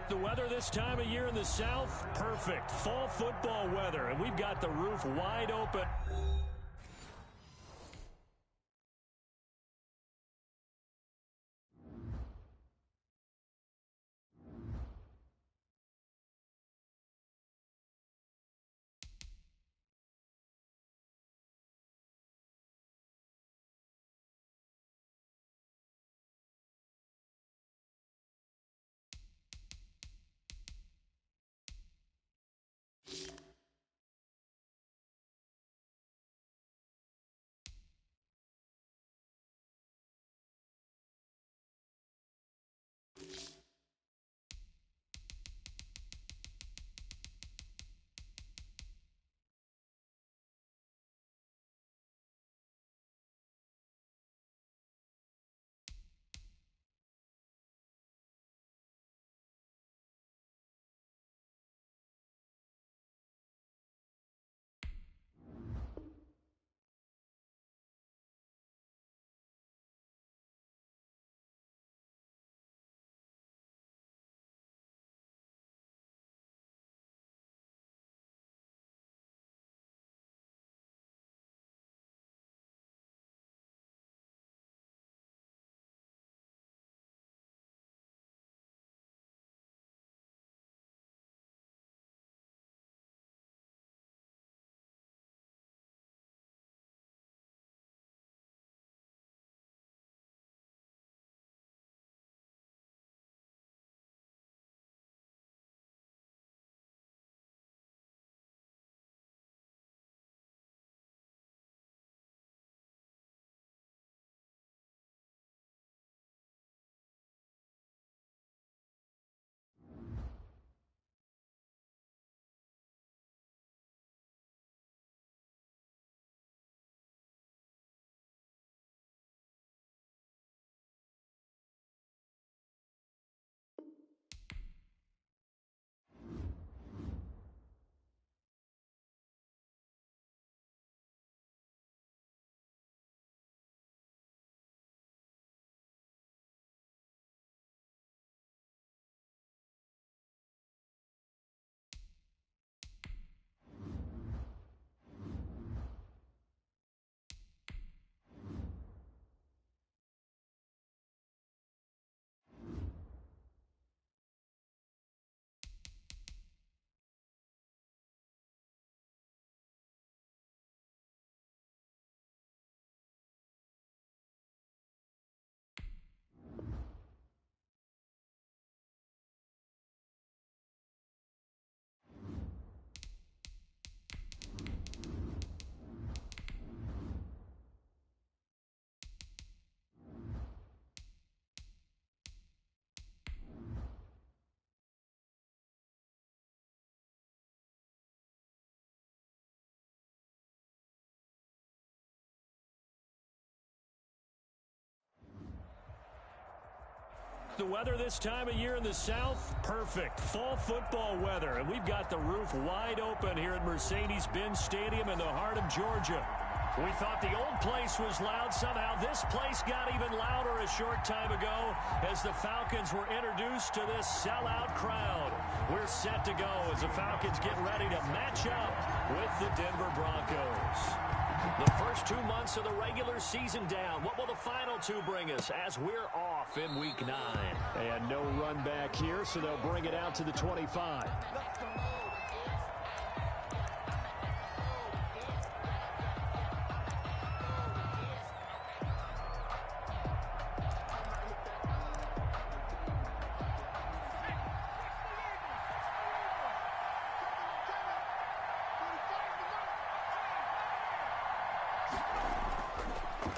The weather this time of year in the South, perfect. Fall football weather, and we've got the roof wide open. The weather this time of year in the South, perfect. Fall football weather, and we've got the roof wide open here at Mercedes-Benz Stadium in the heart of Georgia. We thought the old place was loud. Somehow this place got even louder a short time ago as the Falcons were introduced to this sellout crowd. We're set to go as the Falcons get ready to match up with the Denver Broncos. The first 2 months of the regular season down. What will the final two bring us as we're off in Week 9? And no run back here, so they'll bring it out to the 25.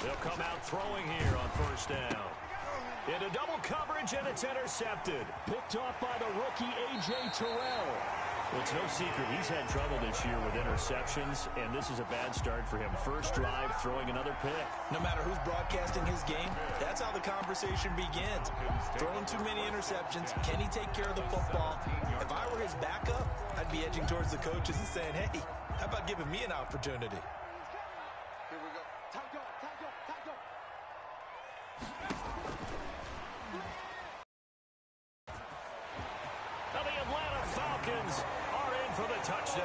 They'll come out throwing here on first down. Into double coverage, and it's intercepted. Picked off by the rookie, A.J. Terrell. Well, it's no secret he's had trouble this year with interceptions, and this is a bad start for him. First drive, throwing another pick. No matter who's broadcasting his game, that's how the conversation begins. Throwing too many interceptions, can he take care of the football? If I were his backup, I'd be edging towards the coaches and saying, hey, how about giving me an opportunity? Touchdown.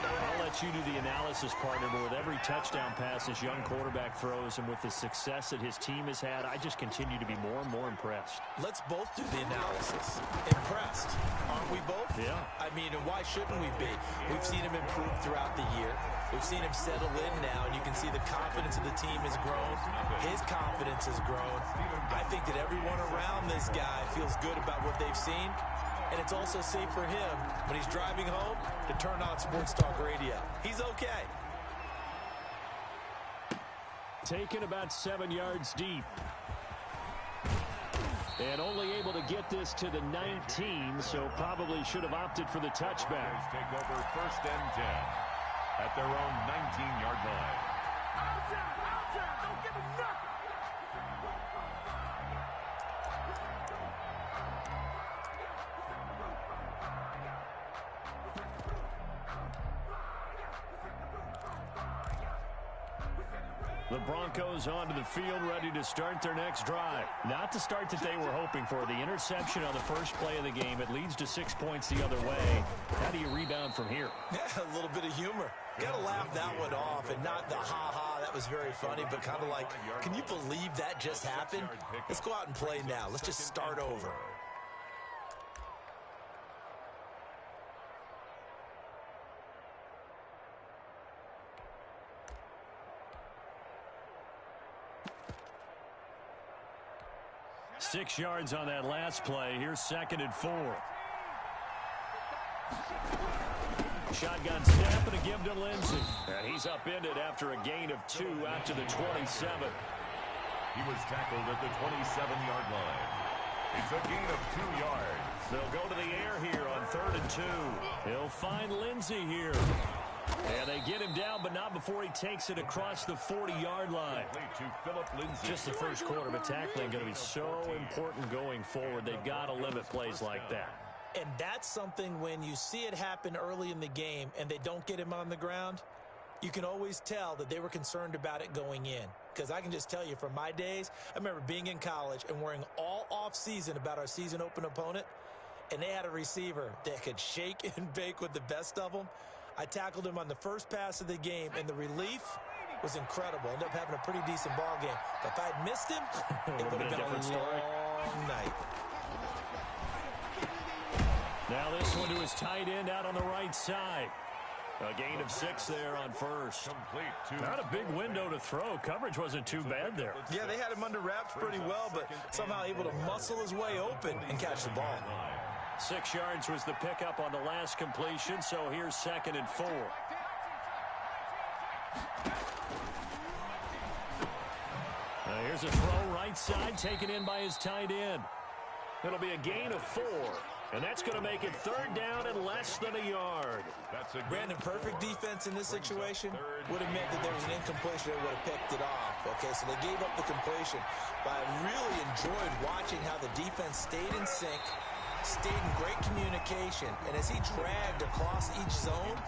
I'll let you do the analysis, partner, but with every touchdown pass this young quarterback throws and with the success that his team has had, I just continue to be more and more impressed. Let's both do the analysis. Impressed, aren't we both? Yeah. I mean, and why shouldn't we be? We've seen him improve throughout the year. We've seen him settle in now, and you can see the confidence of the team has grown. His confidence has grown. I think that everyone around this guy feels good about what they've seen. And it's also safe for him when he's driving home to turn on Sports Talk Radio. He's okay. Taken about 7 yards deep. And only able to get this to the 19, so probably should have opted for the touchback. Take over 1st and 10 at their own 19-yard line. Outside, don't give him nothing. The Broncos onto the field, ready to start their next drive. Not the start that they were hoping for. The interception on the first play of the game. It leads to 6 points the other way. How do you rebound from here? Yeah, a little bit of humor. Got to laugh that one off, and not the ha-ha, that was very funny, but kind of like, can you believe that just happened? Let's go out and play now. Let's just start over. Six yards on that last play. Here's 2nd and 4. Shotgun snap and a give to Lindsay. And he's upended after a gain of 2 out to the 27. He was tackled at the 27-yard line. It's a gain of 2 yards. They'll go to the air here on 3rd and 2. He'll find Lindsay here. And they get him down, but not before he takes it across the 40-yard line. Just the first quarter, but tackling going to be so important going forward. They've got to limit plays like that. And that's something when you see it happen early in the game and they don't get him on the ground, you can always tell that they were concerned about it going in. Because I can just tell you from my days, I remember being in college and worrying all off-season about our season open opponent, and they had a receiver that could shake and bake with the best of them. I tackled him on the first pass of the game, and the relief was incredible. Ended up having a pretty decent ball game. But if I had missed him, it would have been a long night. Now this one to his tight end out on the right side. A gain of 6 there on first. Not a big window to throw. Coverage wasn't too bad there. Yeah, they had him under wraps pretty well, but somehow able to muscle his way open and catch the ball. 6 yards was the pickup on the last completion, so here's 2nd and 4. Here's a throw right side, taken in by his tight end. It'll be a gain of 4, and that's going to make it 3rd down and less than a yard. Brandon, perfect defense in this situation would have meant that there was an incompletion that would have picked it off. Okay, so they gave up the completion, but I really enjoyed watching how the defense stayed in sync, stayed in great communication, and as he dragged across each zone,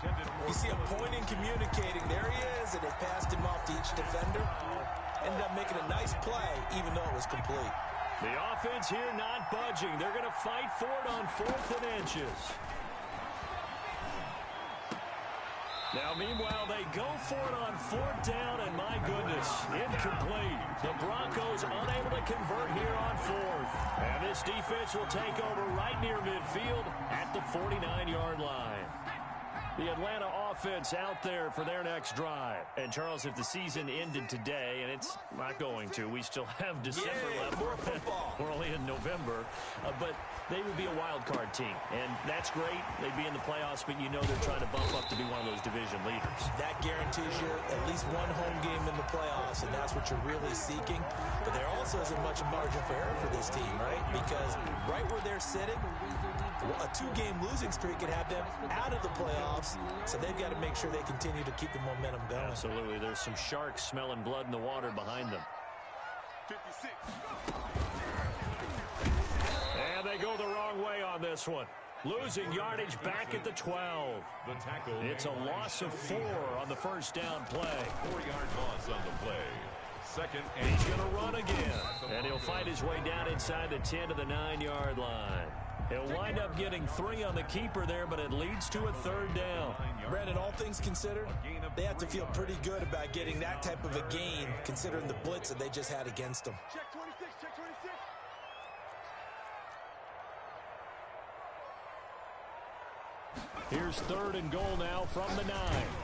you see him pointing, communicating. There he is, and they passed him off to each defender. Ended up making a nice play, even though it was complete. The offense here not budging. They're going to fight for it on 4th and inches. Now, meanwhile, they go for it on 4th down, and my goodness, incomplete. The Broncos unable to convert here on 4th. And this defense will take over right near midfield at the 49-yard line. The Atlanta offense out there for their next drive. And, Charles, if the season ended today, and it's not going to, we still have December left. More football. We're only in November. But they would be a wild card team. And that's great. They'd be in the playoffs, but you know they're trying to bump up to be one of those division leaders. That guarantees you at least one home game in the playoffs, and that's what you're really seeking. But there also isn't much margin for error for this team, right? Because right where they're sitting, a 2-game losing streak could have them out of the playoffs, so they've got to make sure they continue to keep the momentum going. Absolutely. There's some sharks smelling blood in the water behind them. 56. And they go the wrong way on this one. Losing yardage back at the 12. The tackle. It's a loss of 4 on the first down play. 4-yard loss on the play. 2nd and he's going to run again. And he'll fight his way down inside the 10 to the 9-yard line. He'll wind up getting 3 on the keeper there, but it leads to a 3rd down. Brandon, all things considered, they have to feel pretty good about getting that type of a gain, considering the blitz that they just had against them. Check 26, check 26. Here's 3rd and goal now from the 9.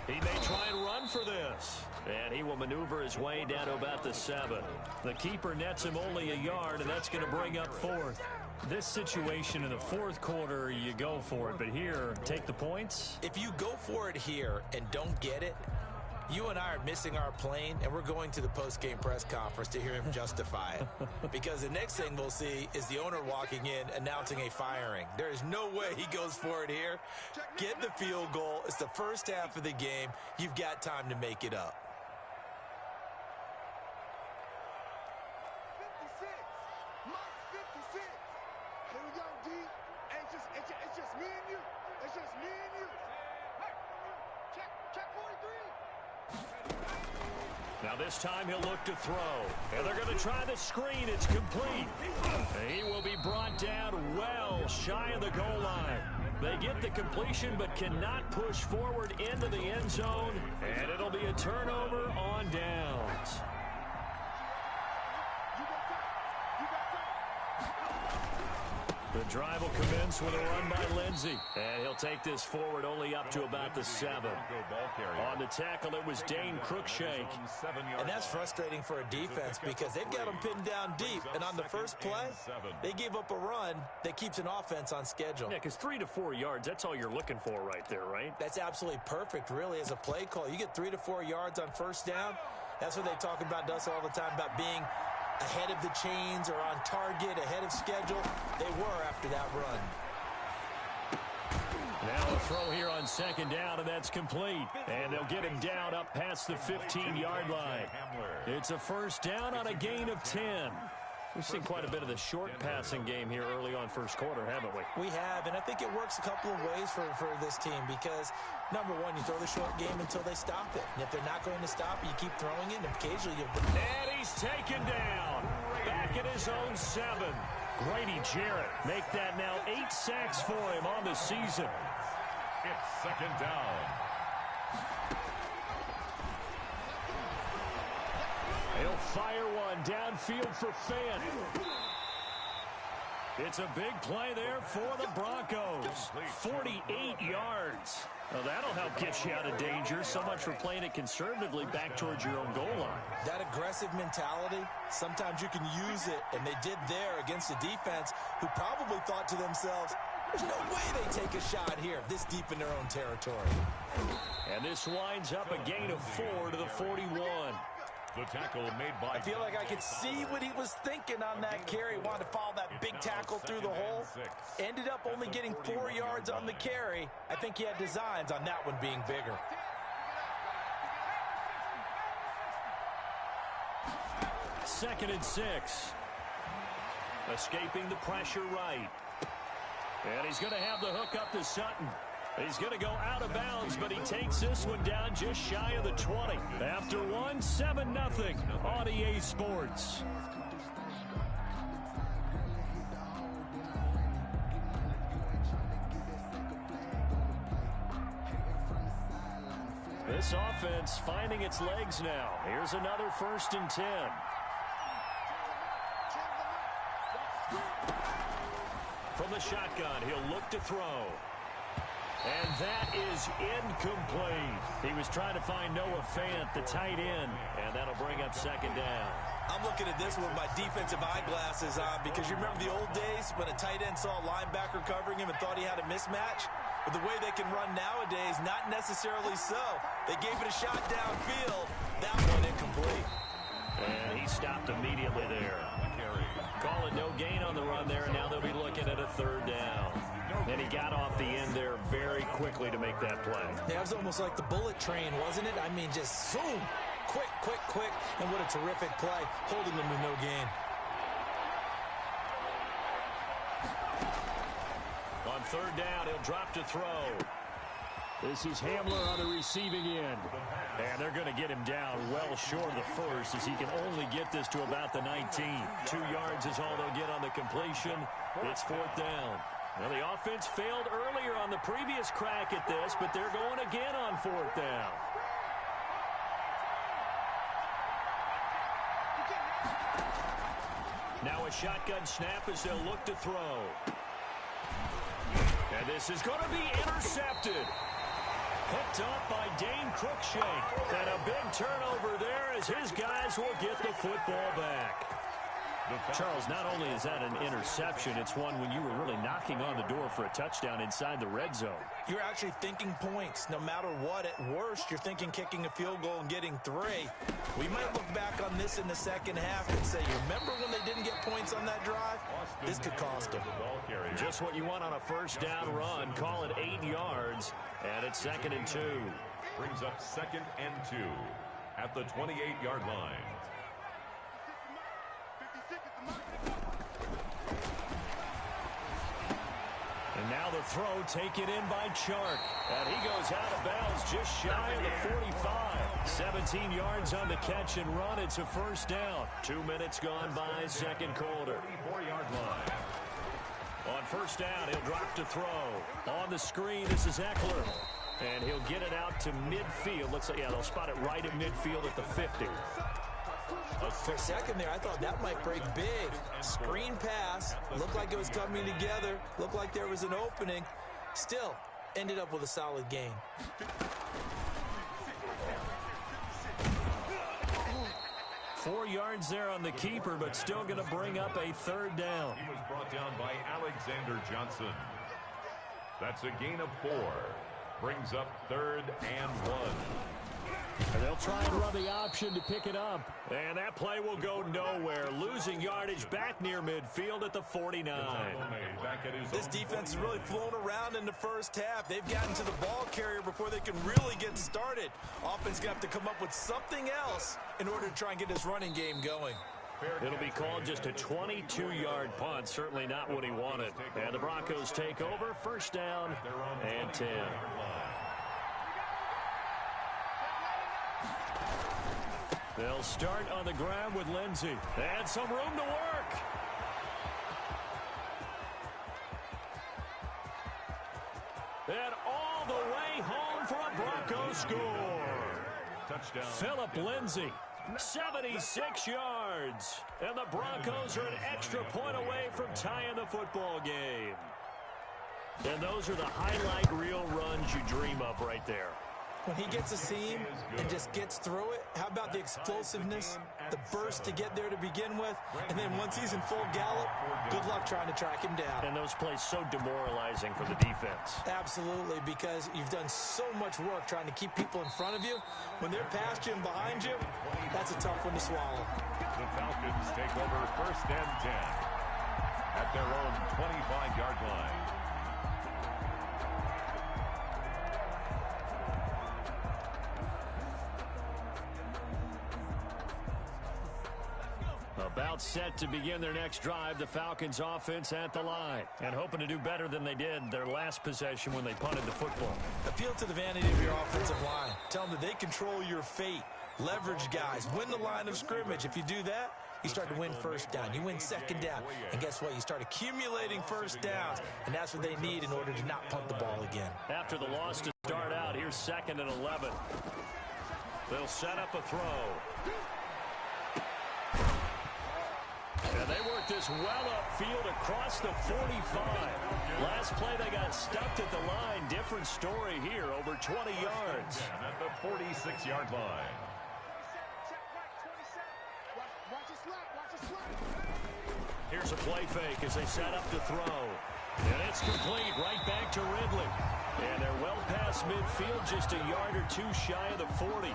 He may try and run for this. And he will maneuver his way down to about the 7. The keeper nets him only a yard, and that's going to bring up 4th. This situation in the 4th quarter, you go for it. But here, take the points. If you go for it here and don't get it, you and I are missing our plane, and we're going to the post-game press conference to hear him justify it. Because the next thing we'll see is the owner walking in, announcing a firing. There is no way he goes for it here. Get the field goal. It's the first half of the game. You've got time to make it up. 56. Mark 56. Here we go, D. It's just me and you. It's just me and you. Hey, check 43. Now this time he'll look to throw. And they're going to try the screen. It's complete. He will be brought down well shy of the goal line. They get the completion but cannot push forward into the end zone. And it'll be a turnover on downs. The drive will commence with a run by Lindsey. And he'll take this forward only up to about the 7. On the tackle, it was Dane Cruikshank. And that's frustrating for a defense because they've got them pinned down deep. And on the first play, they gave up a run that keeps an offense on schedule. Yeah, because 3 to 4 yards, that's all you're looking for right there, right? That's absolutely perfect, really, as a play call. You get 3 to 4 yards on first down. That's what they talk about us all the time, about being ahead of the chains or on target, ahead of schedule. They were after that run. Now a throw here on 2nd down, and that's complete. And they'll get him down up past the 15-yard line. It's a 1st down on a gain of 10. We've seen quite a bit of the short passing game here early on first quarter, haven't we? We have, and I think it works a couple of ways for this team because, number one, you throw the short game until they stop it. And if they're not going to stop, you keep throwing it, and occasionally you... And he's taken down. Back at his own 7. Grady Jarrett make that now 8 sacks for him on the season. It's 2nd down. He'll fire one downfield for Fant. It's a big play there for the Broncos. 48 yards. Well, that'll help get you out of danger. So much for playing it conservatively back towards your own goal line. That aggressive mentality, sometimes you can use it, and they did there against a defense who probably thought to themselves, there's no way they take a shot here this deep in their own territory. And this winds up a gain of 4 to the 41. The tackle made by... I feel like I could see what he was thinking on that carry. Wanted to follow that big tackle through the hole. Ended up only getting 4 yards on the carry. I think he had designs on that one being bigger. Second and 6. Escaping the pressure right. And he's going to have the hook up to Sutton. He's going to go out of bounds, but he takes this one down just shy of the 20. After 7-0 on EA Sports. This offense finding its legs now. Here's another 1st and 10. From the shotgun, he'll look to throw. And that is incomplete. He was trying to find Noah Fant, the tight end, and that'll bring up 2nd down. I'm looking at this with my defensive eyeglasses on because you remember the old days when a tight end saw a linebacker covering him and thought he had a mismatch? But the way they can run nowadays, not necessarily so. They gave it a shot downfield. That one incomplete. And he stopped immediately there. Call it no gain on the run there, and now they'll be looking at a 3rd down. And he got off the end there very quickly to make that play. Yeah, it was almost like the bullet train, wasn't it? I mean, just zoom. Quick, quick, quick. And what a terrific play, holding them to no gain. On 3rd down, he'll drop to throw. This is Hamler on the receiving end. And they're going to get him down well short of the 1st as he can only get this to about the 19. 2 yards is all they'll get on the completion. It's 4th down. Well, the offense failed earlier on the previous crack at this, but they're going again on 4th down. Now a shotgun snap as they'll look to throw. And this is going to be intercepted. Picked up by Dane Cruikshank. And a big turnover there as his guys will get the football back. Charles, not only is that an interception, it's one when you were really knocking on the door for a touchdown inside the red zone. You're actually thinking points. No matter what, at worst, you're thinking kicking a field goal and getting 3. We might look back on this in the second half and say, you remember when they didn't get points on that drive? This could cost them. Just what you want on a first down run. Call it 8 yards, and it's 2nd and 2. Brings up 2nd and 2 at the 28-yard line. And now the throw taken in by Chark. And he goes out of bounds just shy of the 45. 17 yards on the catch and run. It's a first down. 2 minutes gone by, second quarter. 34-yard line. On first down, he'll drop to throw. On the screen, this is Eckler. And he'll get it out to midfield. Looks like, yeah, they'll spot it right at midfield at the 50. For a second there, I thought that might break big. Screen pass. Looked like it was coming together. Looked like there was an opening. Still, ended up with a solid gain. Four yards there on the keeper, but still going to bring up a third down. He was brought down by Alexander Johnson. That's a gain of 4. Brings up 3rd and 1. And they'll try and run the option to pick it up. And that play will go nowhere. Losing yardage back near midfield at the 49. This defense has really flown around in the first half. They've gotten to the ball carrier before they can really get started. Offense going to have to come up with something else in order to try and get this running game going. It'll be called just a 22-yard punt. Certainly not what he wanted. And the Broncos take over. First down and 10. They'll start on the ground with Lindsey. And some room to work. And all the way home for a Broncos score. Touchdown. Philip Lindsey, 76 yards. And the Broncos are an extra point away from tying the football game. And those are the highlight reel runs you dream of right there. When he gets a seam and just gets through it, how about the explosiveness, the burst to get there to begin with, and then once he's in full gallop, good luck trying to track him down. And those plays so demoralizing for the defense. Absolutely, because you've done so much work trying to keep people in front of you. When they're past you and behind you, that's a tough one to swallow. The Falcons take over 1st and 10 at their own 25-yard line. About set to begin their next drive, the Falcons offense at the line. And hoping to do better than they did their last possession when they punted the football. Appeal to the vanity of your offensive line. Tell them that they control your fate. Leverage guys. Win the line of scrimmage. If you do that, you start to win first down. You win second down. And guess what? You start accumulating first downs. And that's what they need in order to not punt the ball again. After the loss to start out, here's 2nd and 11. They'll set up a throw. And they work this well upfield across the 45. Last play, they got stuffed at the line. Different story here, over 20 yards. At the 46-yard line. Here's a play fake as they set up to throw. And it's complete right back to Ridley. And they're well past midfield, just a yard or two shy of the 40.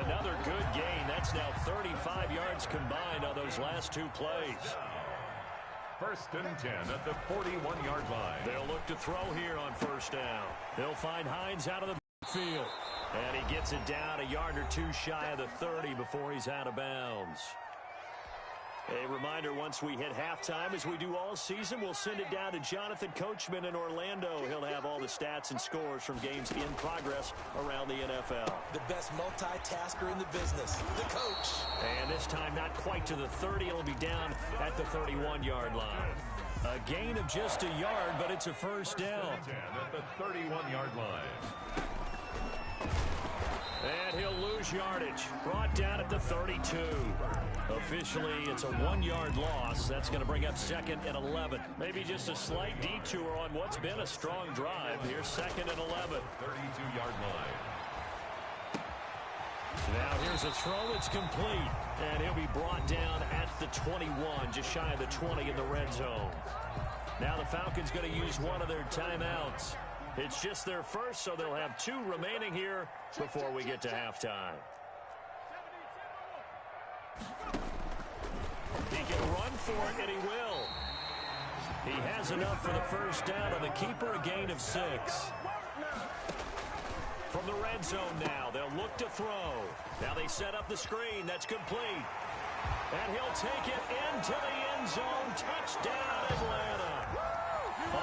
Another good gain. That's now 35 yards combined on those last 2 plays. 1st and 10 at the 41-yard line. They'll look to throw here on first down. They'll find Hines out of the field. And he gets it down a yard or two shy of the 30 before he's out of bounds. A reminder, once we hit halftime, as we do all season, we'll send it down to Jonathan Coachman in Orlando. He'll have all the stats and scores from games in progress around the NFL. The best multitasker in the business, the coach. And this time, not quite to the 30. It'll be down at the 31-yard line. A gain of just a yard, but it's a first down. At the 31-yard line. And he'll lose yardage. Brought down at the 32. Officially, it's a 1-yard loss. That's going to bring up 2nd and 11. Maybe just a slight detour on what's been a strong drive. Here's 2nd and 11. 32-yard line. Now here's a throw. It's complete. And he'll be brought down at the 21, just shy of the 20 in the red zone. Now the Falcons going to use one of their timeouts. It's just their first, so they'll have 2 remaining here before we get to halftime. He can run for it, and he will. He has enough for the first down on the keeper, a gain of 6. From the red zone now, they'll look to throw. Now they set up the screen. That's complete. And he'll take it into the end zone. Touchdown, Atlanta.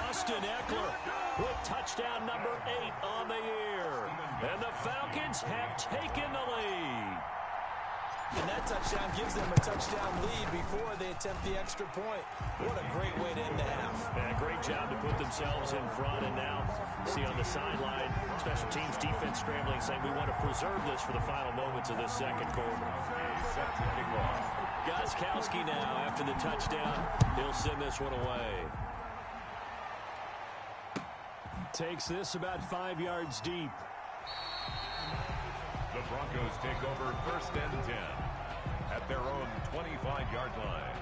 Austin Eckler with touchdown number 8 on the year. And the Falcons have taken the lead. And that touchdown gives them a touchdown lead before they attempt the extra point. What a great way to end the half. Yeah, great job to put themselves in front. And now, see on the sideline, special teams defense scrambling, saying we want to preserve this for the final moments of this second quarter. Set to kick off. Gostkowski now, after the touchdown, he'll send this one away. Takes this about 5 yards deep. The Broncos take over 1st and 10 at their own 25-yard line.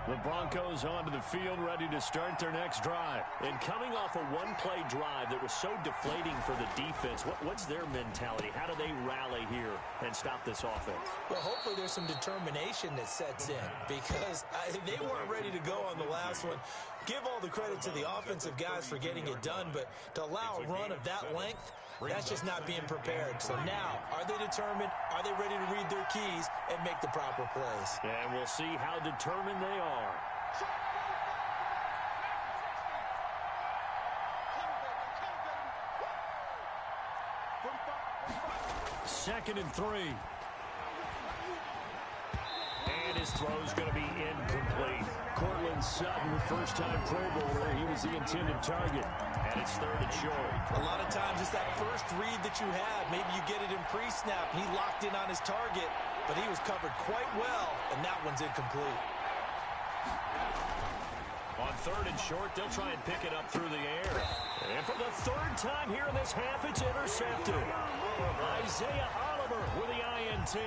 The Broncos onto the field, ready to start their next drive. And coming off a one-play drive that was so deflating for the defense, what's their mentality? How do they rally here and stop this offense? Well, hopefully there's some determination that sets in because they weren't ready to go on the last one. Give all the credit to the offensive guys for getting it done, but to allow a run of that length, that's just not being prepared. So now, are they determined? Are they ready to read their keys and make the proper plays? And we'll see how determined they are. 2nd and 3. And his throw's going to be incomplete. Cortland Sutton, first-time Pro Bowler. He was the intended target. And it's 3rd and short. A lot of times it's that first read that you have. Maybe you get it in pre-snap, and he locked in on his target, but he was covered quite well, and that one's incomplete. On 3rd and short, they'll try and pick it up through the air. And for the 3rd time here in this half, it's intercepted. Isaiah Oliver with the INT.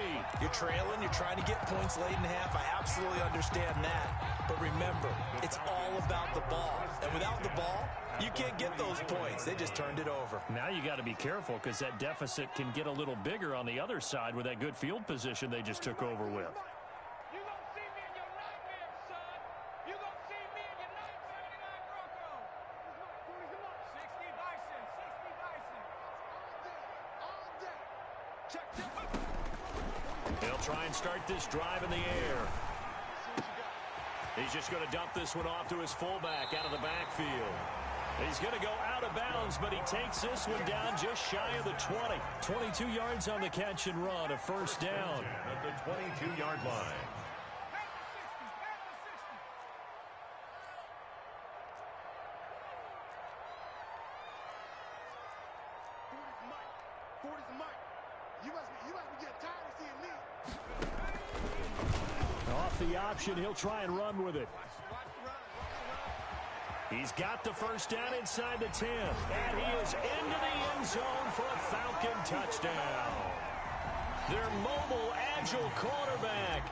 You're trailing, you're trying to get points late in half. I absolutely understand that. But remember, it's all about the ball. And without the ball, you can't get those points. They just turned it over. Now you got to be careful because that deficit can get a little bigger on the other side with that good field position they just took over with. They'll try and start this drive in the air. He's just going to dump this one off to his fullback out of the backfield. He's going to go out of bounds, but he takes this one down just shy of the 20. 22 yards on the catch and run, a first down. At the 22-yard line. Off the option, he'll try and run with it. He's got the first down inside the 10. And he is into the end zone for a Falcon touchdown. Their mobile, agile quarterback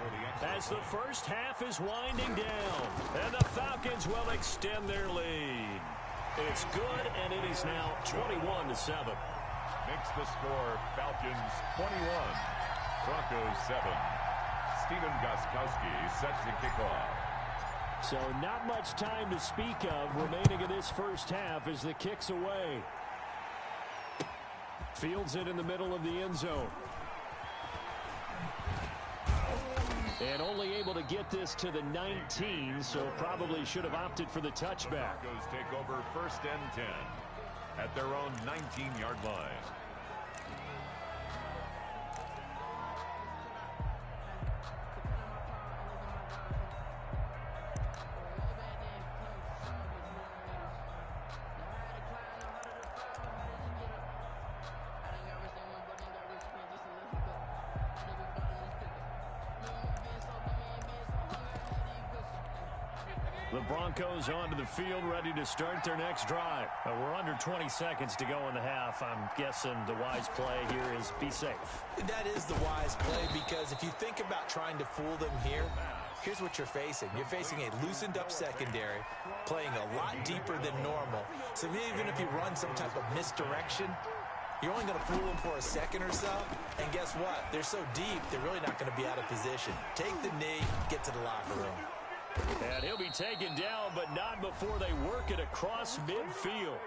as the first half is winding down. And the Falcons will extend their lead. It's good, and it is now 21-7. Makes the score Falcons 21, Broncos 7. Stephen Gostkowski set to kick off. So not much time to speak of remaining in this first half as the kick's away. Fields it in the middle of the end zone. And only able to get this to the 19, so probably should have opted for the touchback. The Broncos take over 1st and 10 at their own 19-yard line. The Broncos onto the field, ready to start their next drive. We're under 20 seconds to go in the half. I'm guessing the wise play here is be safe. That is the wise play, because if you think about trying to fool them here, here's what you're facing. You're facing a loosened up secondary, playing a lot deeper than normal. So even if you run some type of misdirection, you're only going to fool them for a second or so. And guess what? They're so deep, they're really not going to be out of position. Take the knee, get to the locker room. And he'll be taken down, but not before they work it across midfield.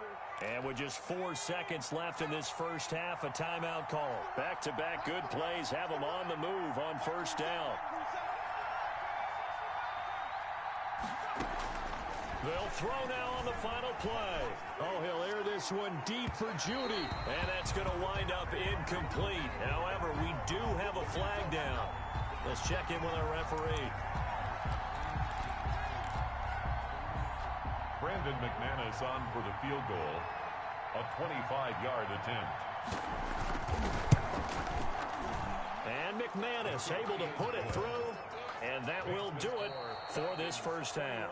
And with just 4 seconds left in this first half, a timeout call. Back-to-back good plays have them on the move on 1st down. They'll throw now on the final play. Oh, he'll air this one deep for Judy. And that's going to wind up incomplete. However, we do have a flag down. Let's check in with our referee. Brandon McManus on for the field goal. A 25-yard attempt. And McManus able to put it through. And that will do it for this first half.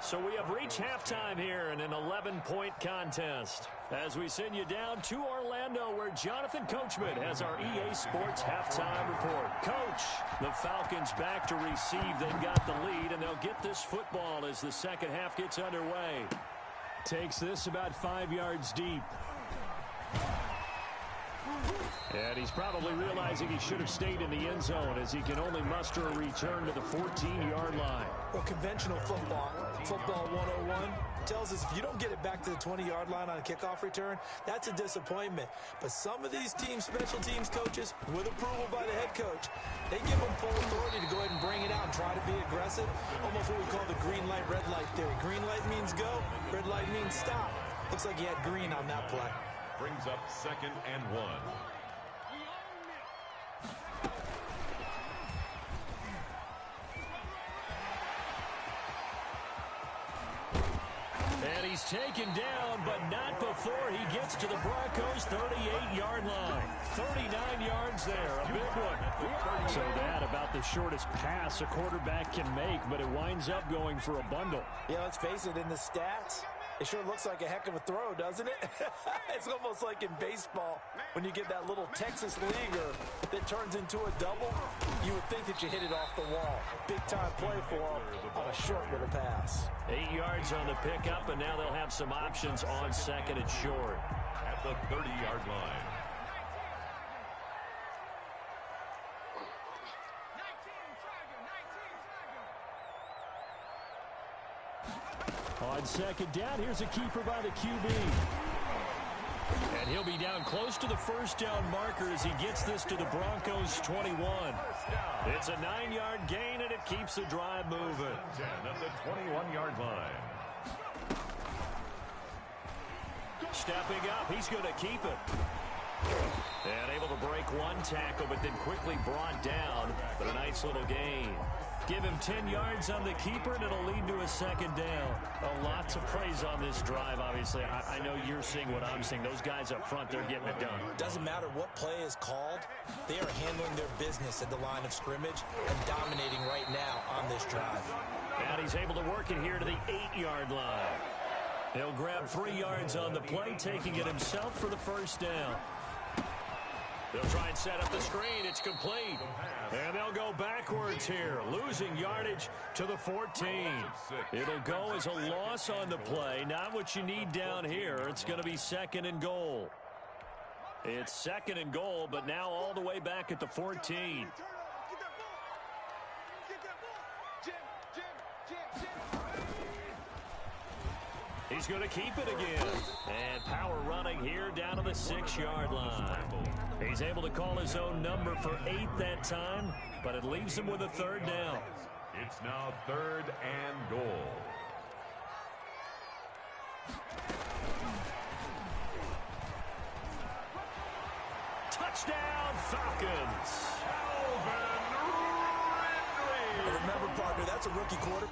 So we have reached halftime here in an 11-point contest. As we send you down to Orlando, where Jonathan Coachman has our EA Sports halftime report. Coach, the Falcons back to receive. They've got the lead, and they'll get this football as the second half gets underway. Takes this about 5 yards deep. And he's probably realizing he should have stayed in the end zone, as he can only muster a return to the 14-yard line. Well, conventional football 101, tells us if you don't get it back to the 20-yard line on a kickoff return, that's a disappointment. But some of these special teams coaches, with approval by the head coach, they give them full authority to go ahead and bring it out and try to be aggressive. Almost what we call the green light, red light theory. Green light means go, red light means stop. Looks like he had green on that play. Brings up 2nd and 1. And he's taken down, but not before he gets to the Broncos' 38-yard line. 39 yards there, a big one. So that about the shortest pass a quarterback can make, but it winds up going for a bundle. Yeah, let's face it, in the stats, it sure looks like a heck of a throw, doesn't it? It's almost like in baseball, when you get that little Texas leaguer that turns into a double, you would think that you hit it off the wall. Big-time play for him on a short little pass. 8 yards on the pickup, and now they'll have some options on 2nd and short. At the 30-yard line. On 2nd down, here's a keeper by the QB. And he'll be down close to the 1st down marker as he gets this to the Broncos' 21. It's a 9-yard gain, and it keeps the drive moving. 10 at the 21-yard line. Stepping up, he's going to keep it. And able to break one tackle, but then quickly brought down. But a nice little gain. Give him 10 yards on the keeper, and it'll lead to a 2nd down. A lot to praise on this drive, obviously. I know you're seeing what I'm seeing. Those guys up front, they're getting it done. Doesn't matter what play is called. They are handling their business at the line of scrimmage and dominating right now on this drive. And he's able to work it here to the 8-yard line. He'll grab 3 yards on the play, taking it himself for the 1st down. They'll try and set up the screen. It's complete. And they'll go backwards here, losing yardage to the 14. It'll go as a loss on the play. Not what you need down here. It's going to be 2nd and goal. It's 2nd and goal, but now all the way back at the 14. He's going to keep it again. And power running here down to the 6-yard line. He's able to call his own number for 8 that time, but it leaves him with a third down. It's now 3rd and goal. Touchdown, Falcons. And remember, partner, that's a rookie quarter.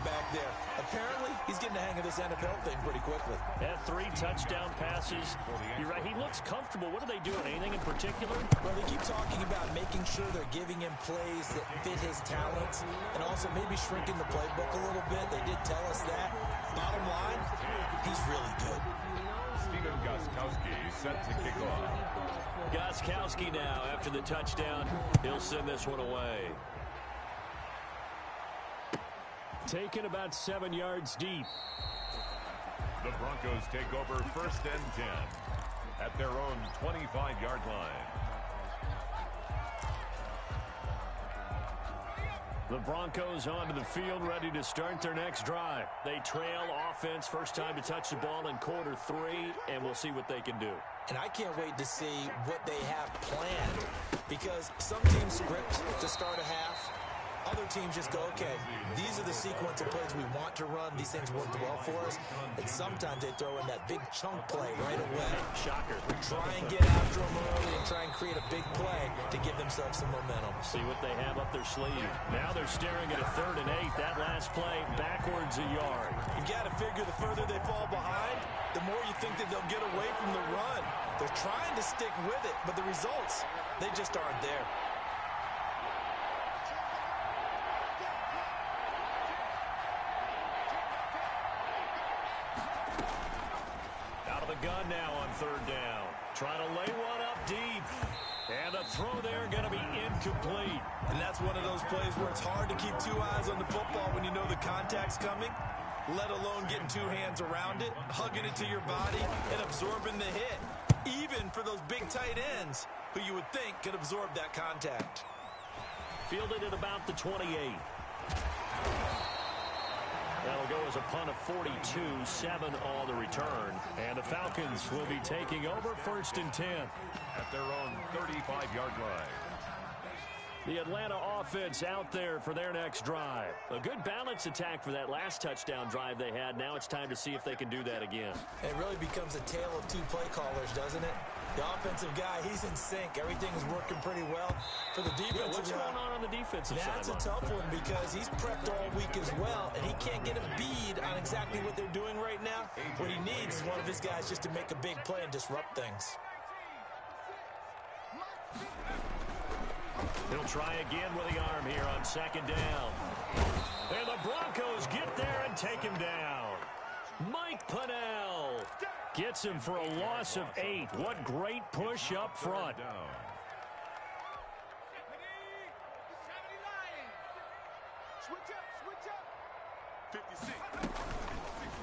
Back there. Apparently, he's getting the hang of this NFL thing pretty quickly. Had 3 touchdown passes. You're right, he looks comfortable. What are they doing? Anything in particular? Well, they keep talking about making sure they're giving him plays that fit his talents and also maybe shrinking the playbook a little bit. They did tell us that. Bottom line, he's really good. Stephen Gostkowski set to kick off. Gostkowski now after the touchdown. He'll send this one away. Taken about 7 yards deep. The Broncos take over 1st and 10 at their own 25-yard line. The Broncos onto the field, ready to start their next drive. They trail offense, first time to touch the ball in quarter 3, and we'll see what they can do. And I can't wait to see what they have planned, because some teams script to start a half. Other teams just go, okay, these are the sequence of plays we want to run. These things worked well for us. And sometimes they throw in that big chunk play right away. Shocker. Try and get after them early and try and create a big play to give themselves some momentum. See what they have up their sleeve. Now they're staring at a 3rd and 8. That last play, backwards a yard. You've got to figure the further they fall behind, the more you think that they'll get away from the run. They're trying to stick with it, but the results, they just aren't there. Gun now on 3rd down. Trying to lay one up deep. And the throw there going to be incomplete. And that's one of those plays where it's hard to keep 2 eyes on the football when you know the contact's coming, let alone getting 2 hands around it, hugging it to your body, and absorbing the hit. Even for those big tight ends who you would think could absorb that contact. Fielded at about the 28. That'll go as a punt of 42, 7 on the return. And the Falcons will be taking over 1st and 10. At their own 35-yard line. The Atlanta offense out there for their next drive. A good balance attack for that last touchdown drive they had. Now it's time to see if they can do that again. It really becomes a tale of 2 play callers, doesn't it? The offensive guy, he's in sync. Everything is working pretty well. For the defensive what's going on the defensive side? That's a tough one because he's prepped all week as well, and he can't get a bead on exactly what they're doing right now. What he needs is one of his guys just to make a big play and disrupt things. He'll try again with the arm here on 2nd down. And the Broncos get there and take him down. Mike Pennell gets him for a loss of 8. What great push up front.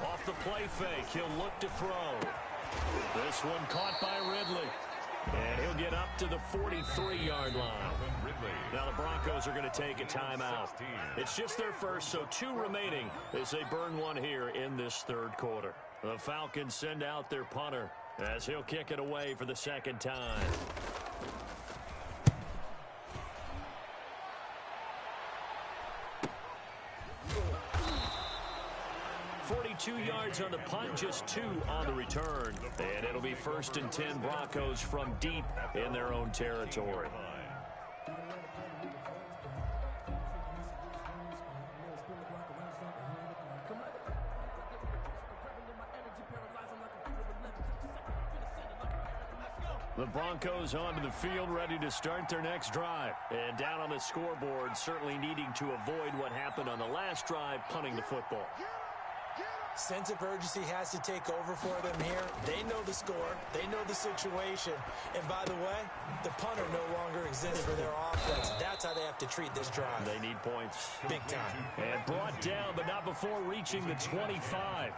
Off the play fake, he'll look to throw. This one caught by Ridley. And he'll get up to the 43-yard line. Now the Broncos are going to take a timeout. It's just their first, so 2 remaining as they burn one here in this 3rd quarter. The Falcons send out their punter as he'll kick it away for the 2nd time. 42 yards on the punt, just 2 on the return. And it'll be 1st and 10 Broncos from deep in their own territory. The Broncos onto the field, ready to start their next drive. And down on the scoreboard, certainly needing to avoid what happened on the last drive, punting the football. Sense of urgency has to take over for them here. They know the score. They know the situation. And by the way, the punter no longer exists for their offense. That's how they have to treat this drive. They need points. Big time. And brought down, but not before reaching the 25.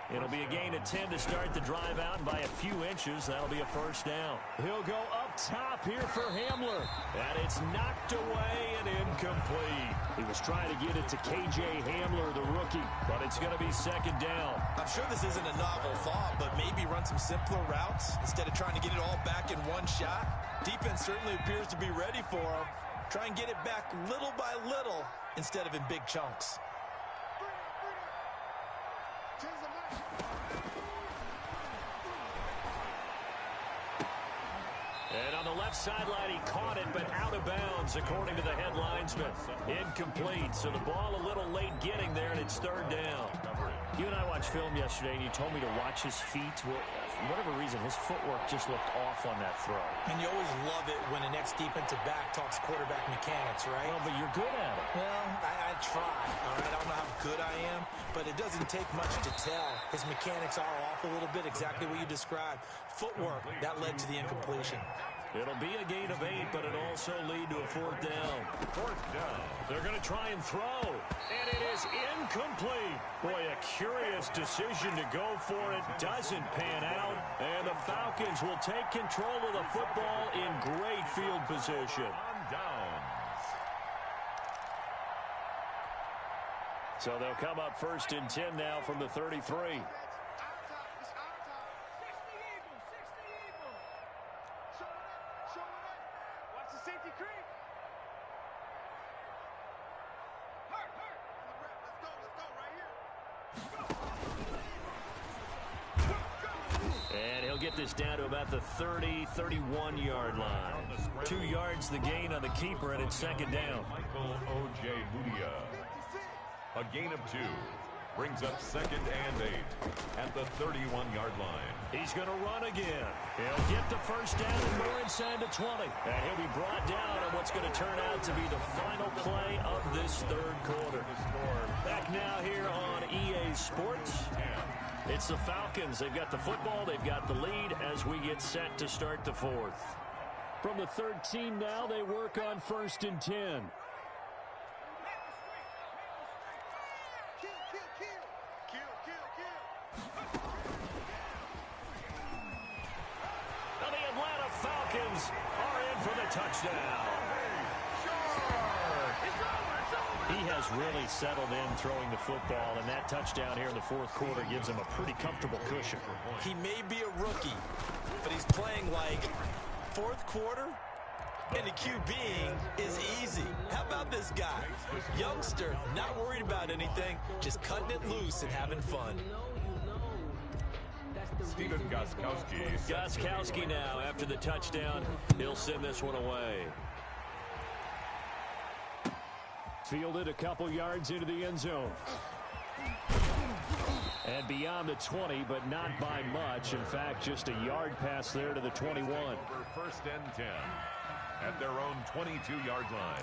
It'll be a gain of 10 to start the drive out, and by a few inches, that'll be a 1st down. He'll go up top here for Hamler. And it's knocked away and incomplete. He was trying to get it to K.J. Hamler, the rookie, but it's going to be 2nd down. I'm sure this isn't a novel thought, but maybe run some simpler routes instead of trying to get it all back in one shot. Defense certainly appears to be ready for him. Try and get it back little by little instead of in big chunks. And on the left sideline, he caught it, but out of bounds, according to the head linesman. Incomplete, so the ball a little late getting there, and it's 3rd down. You and I watched film yesterday, and you told me to watch his feet. Well, for whatever reason, his footwork just looked off on that throw. And you always love it when an ex-defensive back talks quarterback mechanics, right? Well, but you're good at it. Well, I try. All right, I don't know how good I am, but it doesn't take much to tell. His mechanics are off a little bit, exactly what you described. Footwork, that led to the incompletion. It'll be a gain of 8, but it'll also lead to a 4th down. 4th down. They're going to try and throw, and it is incomplete. Boy, a curious decision to go for it. Doesn't pan out, and the Falcons will take control of the football in great field position. On downs. So they'll come up 1st and 10 now from the 33. Get this down to about the 30-31 line. 2 yards the gain on the keeper, and it's 2nd down. Michael O.J. Mudia. A gain of 2 brings up 2nd and 8 at the 31-yard line. He's going to run again. He'll get the 1st down and more inside the 20. And he'll be brought down on what's going to turn out to be the final play of this 3rd quarter. Back now here on EA Sports. It's the Falcons. They've got the football. They've got the lead as we get set to start the 4th. From the 13 now, they work on 1st and 10. Now the Atlanta Falcons are in for the touchdown. He has really settled in throwing the football, and that touchdown here in the 4th quarter gives him a pretty comfortable cushion. He may be a rookie, but he's playing like 4th quarter, and the QBing is easy. How about this guy? Youngster, not worried about anything, just cutting it loose and having fun. Stephen Gostkowski. Gostkowski now, after the touchdown, he'll send this one away. Fielded a couple yards into the end zone. And beyond the 20, but not by much. In fact, just a yard pass there to the 21. Over 1st and 10 at their own 22-yard line.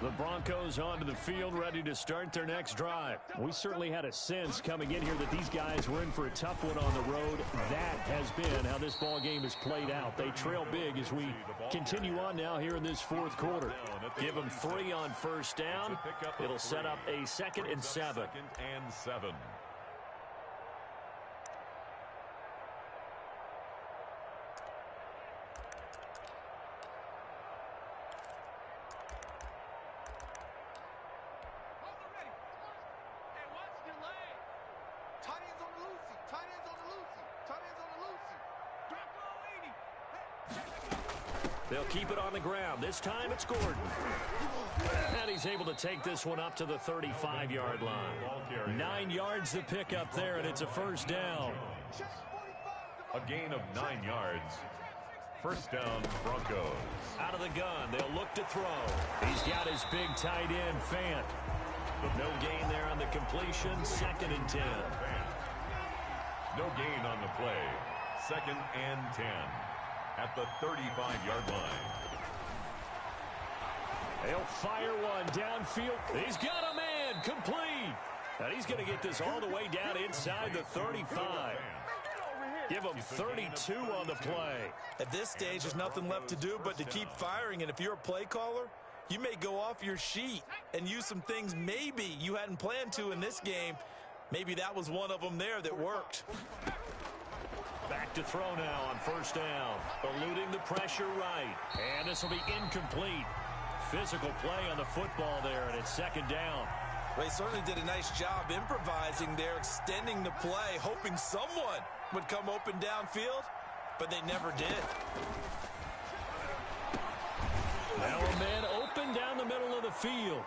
The Broncos onto the field, ready to start their next drive. We certainly had a sense coming in here that these guys were in for a tough one on the road. That has been how this ball game has played out. They trail big as we continue on now here in this 4th quarter. Give them 3 on 1st down. It'll set up a 2nd and 7. 2nd and 7. They'll keep it on the ground. This time it's Gordon. And he's able to take this one up to the 35-yard line. 9 yards to pick up there, and it's a first down. A gain of 9 yards. First down, Broncos. Out of the gun, they'll look to throw. He's got his big tight end, Fant. No gain there on the completion, 2nd and 10. No gain on the play. 2nd and 10 at the 35-yard line. They'll fire one downfield. He's got a man, complete. And he's going to get this all the way down inside the 35. Give him 32 on the play. At this stage, there's nothing left to do but to keep firing. And if you're a play caller, you may go off your sheet and use some things maybe you hadn't planned to in this game. Maybe that was one of them there that worked. Back to throw now on first down. Eluding the pressure right. And this will be incomplete. Physical play on the football there, and it's 2nd down. Well, he certainly did a nice job improvising there, extending the play, hoping someone would come open downfield, but they never did. Now a man open down the middle of the field.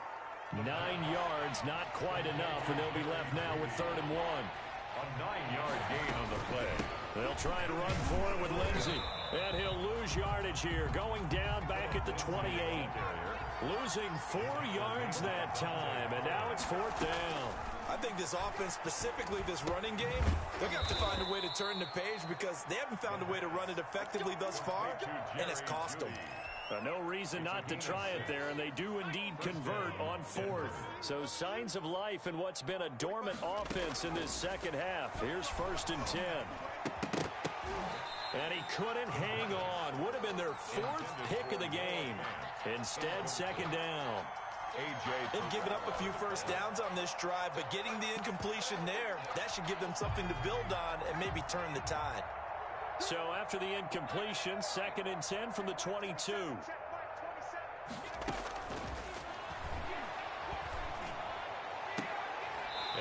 9 yards, not quite enough, and they'll be left now with 3rd and 1. A 9-yard gain on the play. They'll try and run for it with Lindsey. And he'll lose yardage here, going down back at the 28. Losing 4 yards that time, and now it's 4th down. I think this offense, specifically this running game, they're going to have to find a way to turn the page because they haven't found a way to run it effectively thus far, and it's cost them. No reason not to try it there, and they do indeed convert on 4th. So signs of life in what's been a dormant offense in this second half. Here's 1st and 10. And he couldn't hang on. Would have been their 4th pick of the game. Instead, 2nd down. They've given up a few first downs on this drive, but getting the incompletion there, that should give them something to build on and maybe turn the tide. So after the incompletion, 2nd and 10 from the 22.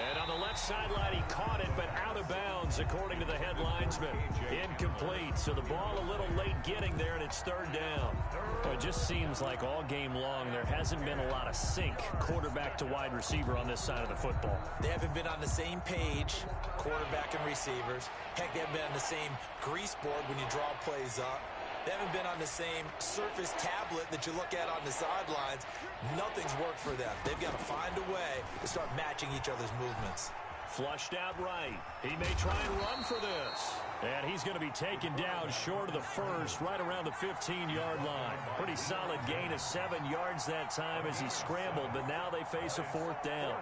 And on the left sideline, he caught it, but out of bounds, according to the head linesman. Incomplete, so the ball a little late getting there, and it's 3rd down. Well, it just seems like all game long there hasn't been a lot of sync, quarterback to wide receiver on this side of the football. They haven't been on the same page, quarterback and receivers. Heck, they haven't been on the same grease board when you draw plays up. They haven't been on the same surface tablet that you look at on the sidelines. Nothing's worked for them. They've got to find a way to start matching each other's movements. Flushed out right. He may try and run for this. And he's going to be taken down short of the first, right around the 15-yard line. Pretty solid gain of 7 yards that time as he scrambled, but now they face a 4th down.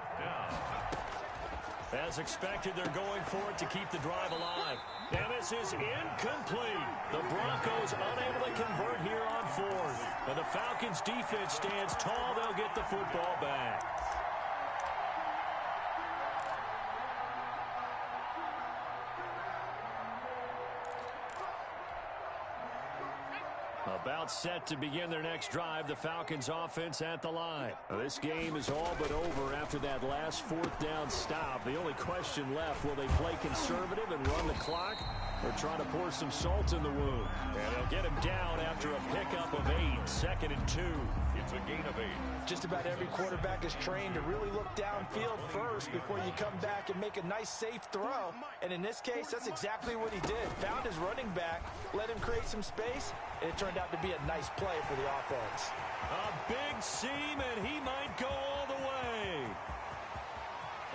As expected, they're going for it to keep the drive alive. And this is incomplete. The Broncos unable to convert here on 4th. And the Falcons' defense stands tall. They'll get the football back. About set to begin their next drive, the Falcons offense at the line. Now, this game is all but over after that last 4th down stop. The only question left, will they play conservative and run the clock or try to pour some salt in the wound? And they'll get him down after a pickup of 8, 2nd and 2. It's a gain of 8. Just about every quarterback is trained to really look downfield first before you come back and make a nice, safe throw. And in this case, that's exactly what he did. Found his running back, let him create some space, and it turned out to be a nice play for the offense. A big seam, and he might go all the way.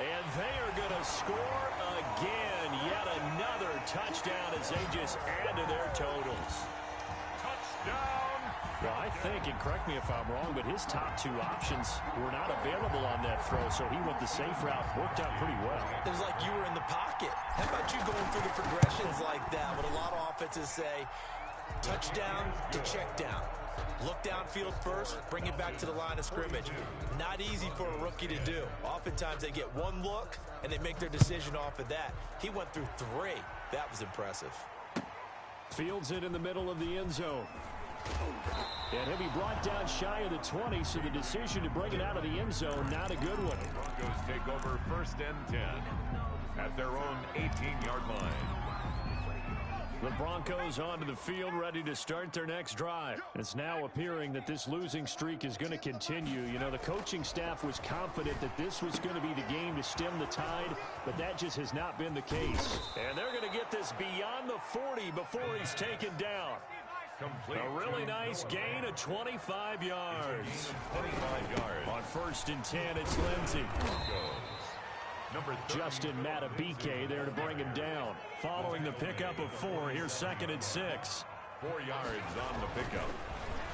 And they are going to score again. Yet another touchdown as they just add to their totals. Touchdown! Well, I think, and correct me if I'm wrong, but his top 2 options were not available on that throw, so he went the safe route. Worked out pretty well. It was like you were in the pocket. How about you going through the progressions like that? What a lot of offenses say, touchdown to check down. Look downfield first, bring it back to the line of scrimmage. Not easy for a rookie to do. Oftentimes they get one look, and they make their decision off of that. He went through 3. That was impressive. Fields it in the middle of the end zone. And he'll be brought down shy of the 20, so the decision to bring it out of the end zone, not a good one. Broncos take over 1st and 10 at their own 18-yard line. The Broncos onto the field, ready to start their next drive. It's now appearing that this losing streak is going to continue. You know, the coaching staff was confident that this was going to be the game to stem the tide, but that just has not been the case. And they're going to get this beyond the 40 before he's taken down. Complete. A really nice gain of 25 yards. 25 yards. On 1st and 10, it's Lindsey. Number Justin Matabike there to bring him down. Following the pickup of 4, here's 2nd and 6. 4 yards on the pickup.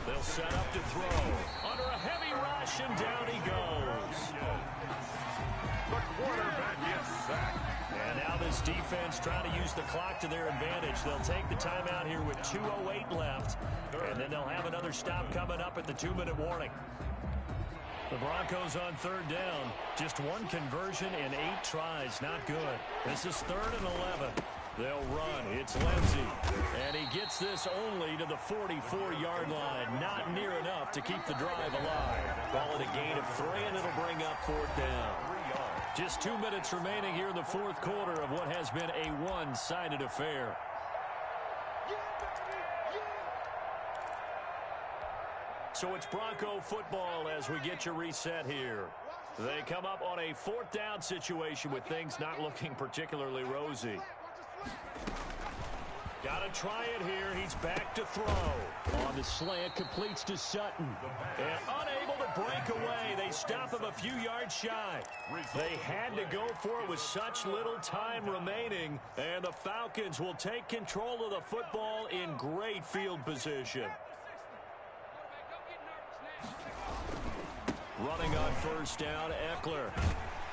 They'll set up to throw. Under a heavy rush, and down he goes. The quarterback is sacked. And now this defense trying to use the clock to their advantage. They'll take the timeout here with 2:08 left. And then they'll have another stop coming up at the 2-minute warning. The Broncos on 3rd down. Just 1 conversion in 8 tries. Not good. This is 3rd and 11. They'll run. It's Lindsey. And he gets this only to the 44-yard line. Not near enough to keep the drive alive. Call it a gain of 3, and it'll bring up 4th down. Just 2 minutes remaining here in the 4th quarter of what has been a one-sided affair. So it's Bronco football as we get you reset here. They come up on a 4th down situation with things not looking particularly rosy. Got to try it here. He's back to throw. On the slant, completes to Sutton. And unable to break away. They stop him a few yards shy. They had to go for it with such little time remaining. And the Falcons will take control of the football in great field position. Running on 1st down, Eckler.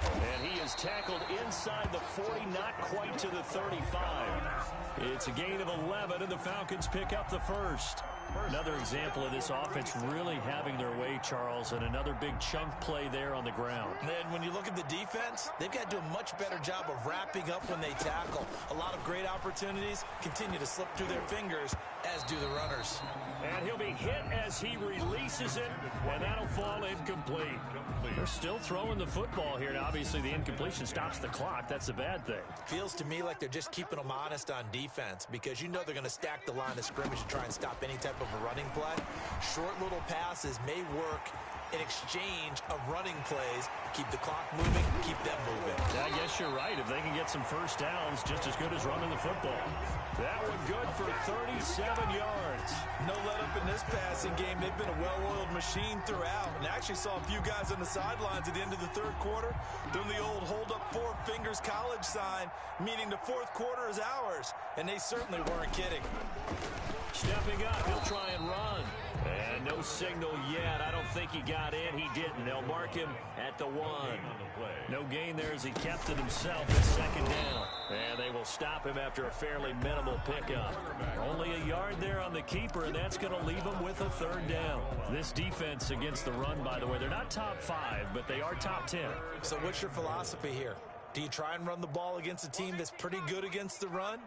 And he is tackled inside the 40, not quite to the 35. It's a gain of 11, and the Falcons pick up the 1st. Another example of this offense really having their way, Charles, and another big chunk play there on the ground. And when you look at the defense, they've got to do a much better job of wrapping up when they tackle. A lot of great opportunities continue to slip through their fingers, as do the runners. And he'll be hit as he releases it, and that'll fall incomplete. They're still throwing the football here, and obviously the incompletion stops the clock. That's a bad thing. Feels to me like they're just keeping them honest on defense, because you know they're going to stack the line of scrimmage to try and stop any type of a running play. Short little passes may work in exchange of running plays. Keep the clock moving, keep them moving. I guess you're right. If they can get some 1st downs, just as good as running the football. That one good for 37 yards. No let up in this passing game. They've been a well-oiled machine throughout. And actually saw a few guys on the sidelines at the end of the 3rd quarter doing the old hold up 4 fingers college sign, meaning the 4th quarter is ours. And they certainly weren't kidding. Stepping up, he'll try and run. And no signal yet. I don't think he got in. He didn't. They'll mark him at the 1. No gain there as he kept it himself at 2nd down. And they will stop him after a fairly minimal pickup. Only a yard there on the keeper, and that's going to leave him with a 3rd down. This defense against the run, by the way, they're not top 5, but they are top 10. So what's your philosophy here? Do you try and run the ball against a team that's pretty good against the run?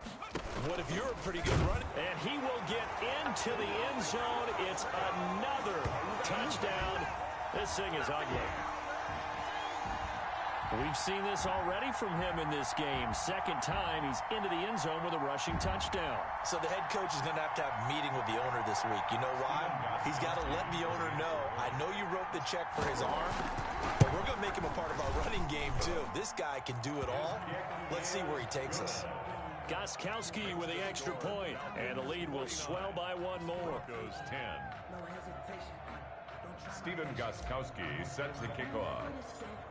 What if you're a pretty good runner? And he will get into the end zone. It's another touchdown. This thing is ugly. We've seen this already from him in this game. 2nd time he's into the end zone with a rushing touchdown. So the head coach is going to have a meeting with the owner this week. You know why? He's got to let the owner know, I know you wrote the check for his arm, but we're going to make him a part of our running game too. This guy can do it all. Let's see where he takes us. Gostkowski with the extra point, and the lead will swell by 1 more. Goes 10. Stephen Gostkowski sets the kickoff.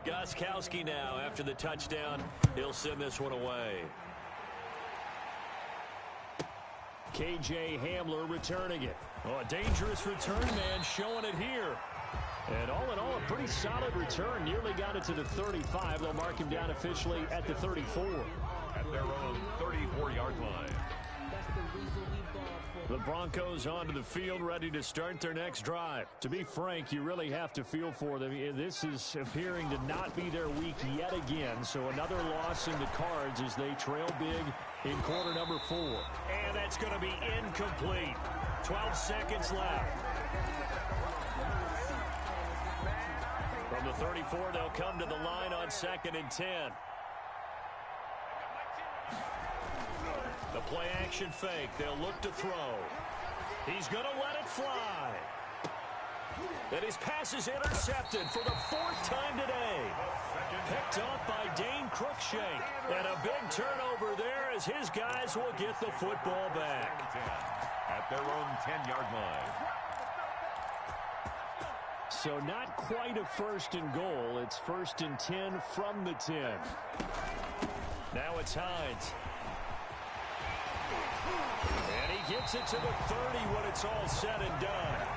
Gostkowski now, after the touchdown, he'll send this one away. KJ Hamler returning it. Oh, a dangerous return man showing it here. And all in all, a pretty solid return. Nearly got it to the 35. They'll mark him down officially at the 34. At their own 34-yard line. The Broncos onto the field, ready to start their next drive. To be frank, you really have to feel for them. This is appearing to not be their week yet again. So another loss in the cards as they trail big in quarter number 4. And that's going to be incomplete. 12 seconds left. From the 34, they'll come to the line on 2nd and 10. The play action fake. They'll look to throw. He's going to let it fly. And his pass is intercepted for the 4th time today. Picked off by Dane Cruikshank. And a big turnover there as his guys will get the football back. At their own 10-yard line. So not quite a 1st and goal. It's 1st and 10 from the 10. Now it's Hines. And he gets it to the 30 when it's all said and done.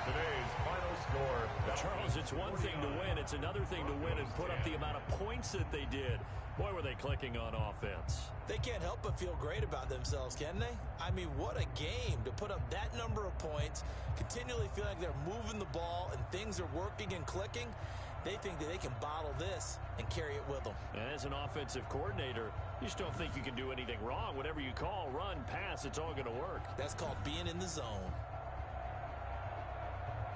Today's final score. Charles, it's one thing to win. It's another thing to win and put up the amount of points that they did. Boy, were they clicking on offense. They can't help but feel great about themselves, can they? I mean, what a game to put up that number of points, continually feel like they're moving the ball and things are working and clicking. They think that they can bottle this and carry it with them. And as an offensive coordinator, you just don't think you can do anything wrong. Whatever you call, run, pass, it's all going to work. That's called being in the zone.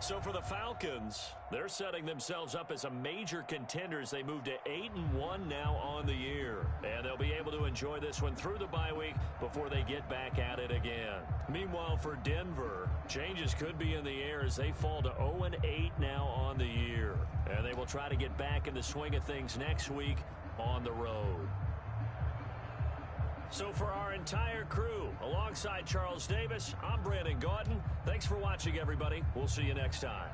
So for the Falcons, they're setting themselves up as a major contender as they move to 8-1 now on the year. And they'll be able to enjoy this one through the bye week before they get back at it again. Meanwhile, for Denver, changes could be in the air as they fall to 0-8 now on the year. And they will try to get back in the swing of things next week on the road. So for our entire crew, alongside Charles Davis, I'm Brandon Gaudin. Thanks for watching, everybody. We'll see you next time.